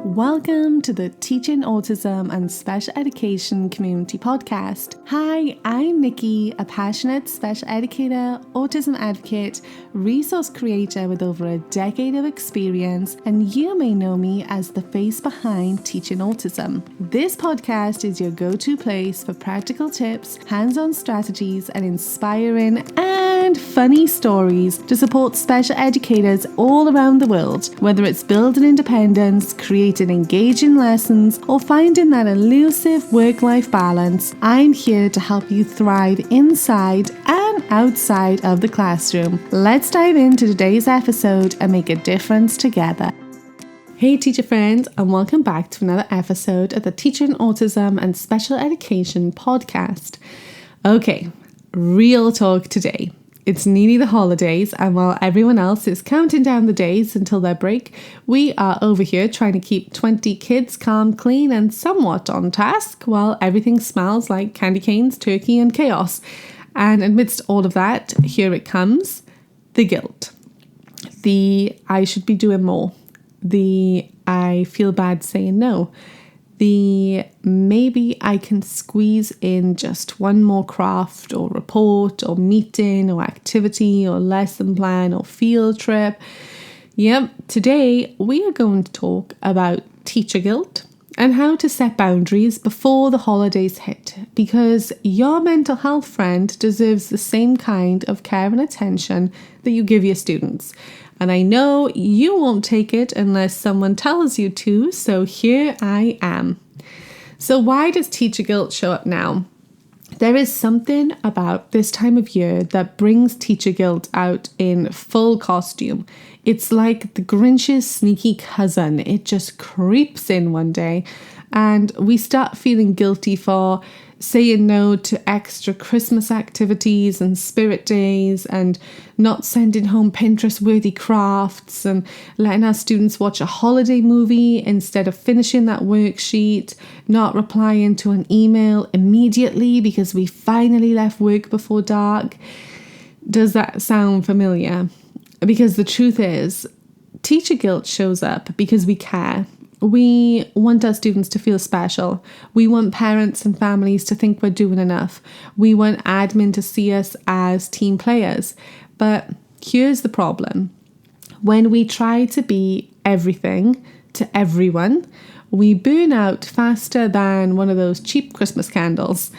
Welcome to the Teaching Autism and Special Education Community Podcast. Hi, I'm Nikki, a passionate special educator, autism advocate, resource creator with over a decade of experience, and you may know me as the face behind Teaching Autism. This podcast is your go-to place for practical tips, hands-on strategies, and inspiring and funny stories to support special educators all around the world, whether it's building independence, creating engaging lessons, or finding that elusive work-life balance. I'm here to help you thrive inside and outside of the classroom. Let's dive into today's episode and make a difference together. Hey teacher friends, and welcome back to another episode of the Teaching Autism and Special Education podcast. Okay, real talk today. It's nearly the holidays, and while everyone else is counting down the days until their break, we are over here trying to keep 20 kids calm, clean, and somewhat on task while everything smells like candy canes, turkey, and chaos. And amidst all of that, here it comes, the guilt. The I should be doing more. The I feel bad saying no. The maybe I can squeeze in just one more craft or report or meeting or activity or lesson plan or field trip. Yep, today we are going to talk about teacher guilt and how to set boundaries before the holidays hit, because your mental health friend deserves the same kind of care and attention that you give your students. And I know you won't take it unless someone tells you to, so here I am. So why does teacher guilt show up now? There is something about this time of year that brings teacher guilt out in full costume. It's like the Grinch's sneaky cousin. It just creeps in one day, and we start feeling guilty for saying no to extra Christmas activities and spirit days, and not sending home Pinterest-worthy crafts, and letting our students watch a holiday movie instead of finishing that worksheet, not replying to an email immediately because we finally left work before dark. Does that sound familiar? Because the truth is, teacher guilt shows up because we care. We want our students to feel special. We want parents and families to think we're doing enough. We want admin to see us as team players. But here's the problem. When we try to be everything to everyone, we burn out faster than one of those cheap Christmas candles.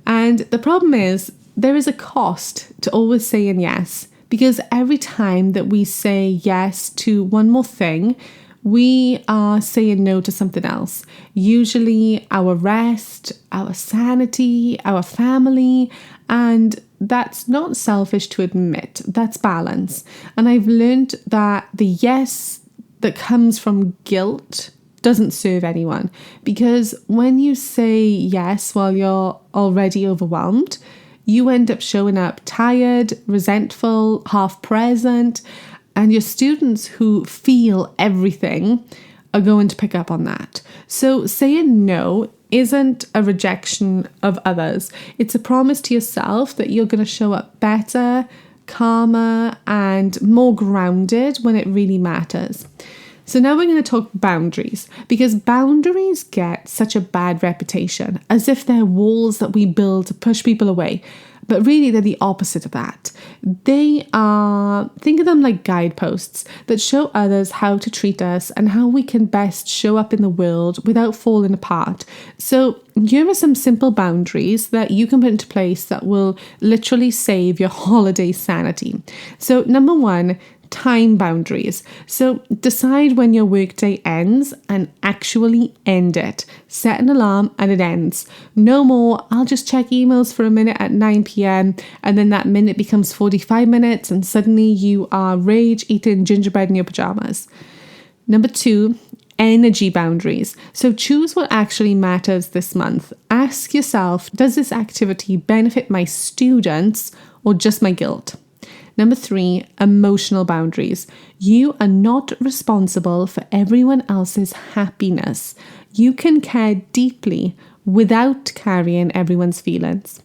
And the problem is, there is a cost to always saying yes, because every time that we say yes to one more thing, we are saying no to something else. Usually our rest, our sanity, our family, and that's not selfish to admit. That's balance. And I've learned that the yes that comes from guilt doesn't serve anyone, because when you say yes while you're already overwhelmed, you end up showing up tired, resentful, half present, and your students who feel everything are going to pick up on that. So saying no isn't a rejection of others. It's a promise to yourself that you're going to show up better, calmer, and more grounded when it really matters. So now we're going to talk boundaries, because boundaries get such a bad reputation, as if they're walls that we build to push people away. But really, they're the opposite of that. They are, think of them like guideposts that show others how to treat us and how we can best show up in the world without falling apart. So here are some simple boundaries that you can put into place that will literally save your holiday sanity. So number one, time boundaries. So decide when your workday ends and actually end it. Set an alarm and it ends. No more, I'll just check emails for a minute at 9 p.m. and then that minute becomes 45 minutes and suddenly you are rage eating gingerbread in your pajamas. Number two, energy boundaries. So choose what actually matters this month. Ask yourself, does this activity benefit my students or just my guilt? Number three, emotional boundaries. You are not responsible for everyone else's happiness. You can care deeply without carrying everyone's feelings.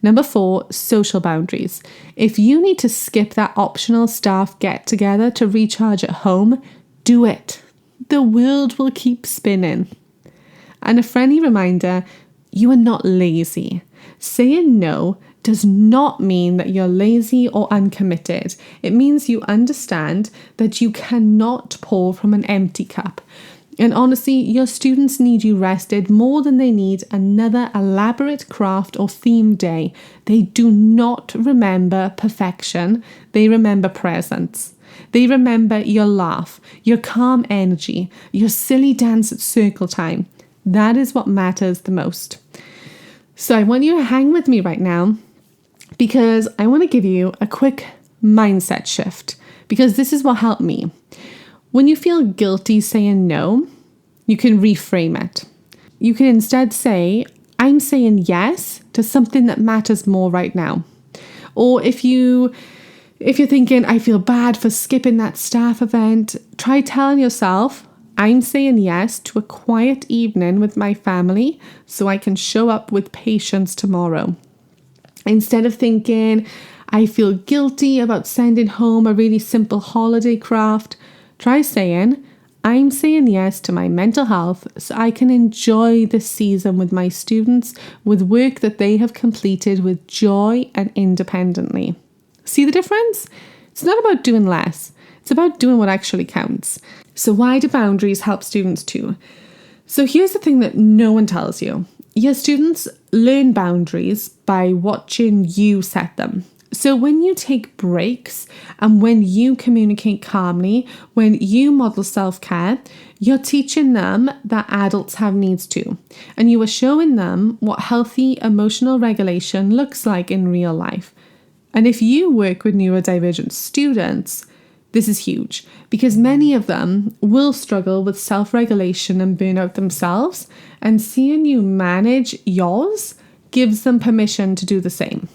Number four, social boundaries. If you need to skip that optional staff get together to recharge at home, do it. the world will keep spinning. And a friendly reminder, you are not lazy. Saying no does not mean that you're lazy or uncommitted. It means you understand that you cannot pour from an empty cup. And honestly, your students need you rested more than they need another elaborate craft or theme day. They do not remember perfection. They remember presence. They remember your laugh, your calm energy, your silly dance at circle time. That is what matters the most. So I want you to hang with me right now because I want to give you a quick mindset shift because this is what helped me. When you feel guilty saying no, you can reframe it. You can instead say, I'm saying yes to something that matters more right now. Or if you're thinking, I feel bad for skipping that staff event, try telling yourself, I'm saying yes to a quiet evening with my family so I can show up with patience tomorrow. Instead of thinking, I feel guilty about sending home a really simple holiday craft, try saying, I'm saying yes to my mental health so I can enjoy this season with my students with work that they have completed with joy and independently. See the difference? It's not about doing less. It's about doing what actually counts. So why do boundaries help students too? So here's the thing that no one tells you. Your students learn boundaries by watching you set them. So when you take breaks and when you communicate calmly, when you model self-care, you're teaching them that adults have needs too. And you are showing them what healthy emotional regulation looks like in real life. And if you work with neurodivergent students, this is huge because many of them will struggle with self-regulation and burnout themselves, and seeing you manage yours gives them permission to do the same.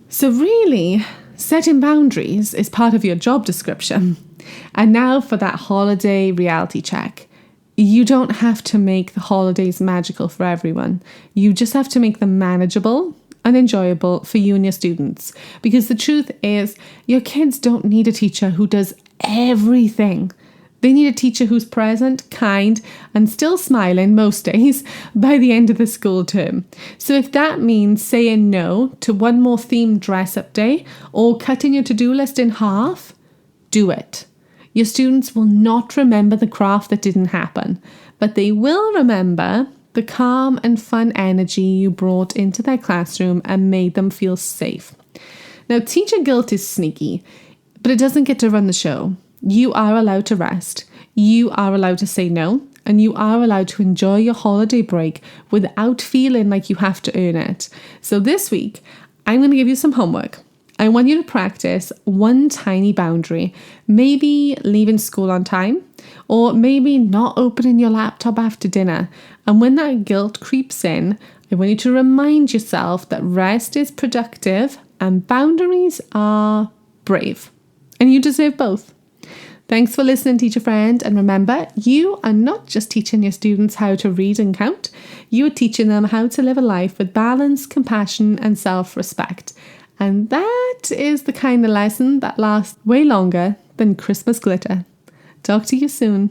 So really, setting boundaries is part of your job description. And now for that holiday reality check. You don't have to make the holidays magical for everyone. You just have to make them manageable and enjoyable for you and your students. Because the truth is, your kids don't need a teacher who does everything. They need a teacher who's present, kind, and still smiling most days by the end of the school term. So if that means saying no to one more themed dress-up day or cutting your to-do list in half, do it. Your students will not remember the craft that didn't happen, but they will remember the calm and fun energy you brought into their classroom and made them feel safe. Now, teacher guilt is sneaky, but it doesn't get to run the show. You are allowed to rest, you are allowed to say no, and you are allowed to enjoy your holiday break without feeling like you have to earn it. So this week, I'm going to give you some homework. I want you to practice one tiny boundary, maybe leaving school on time, or maybe not opening your laptop after dinner. And when that guilt creeps in, I want you to remind yourself that rest is productive and boundaries are brave. And you deserve both. Thanks for listening, teacher friend. And remember, you are not just teaching your students how to read and count. You are teaching them how to live a life with balance, compassion, and self-respect. And that is the kind of lesson that lasts way longer than Christmas glitter. Talk to you soon.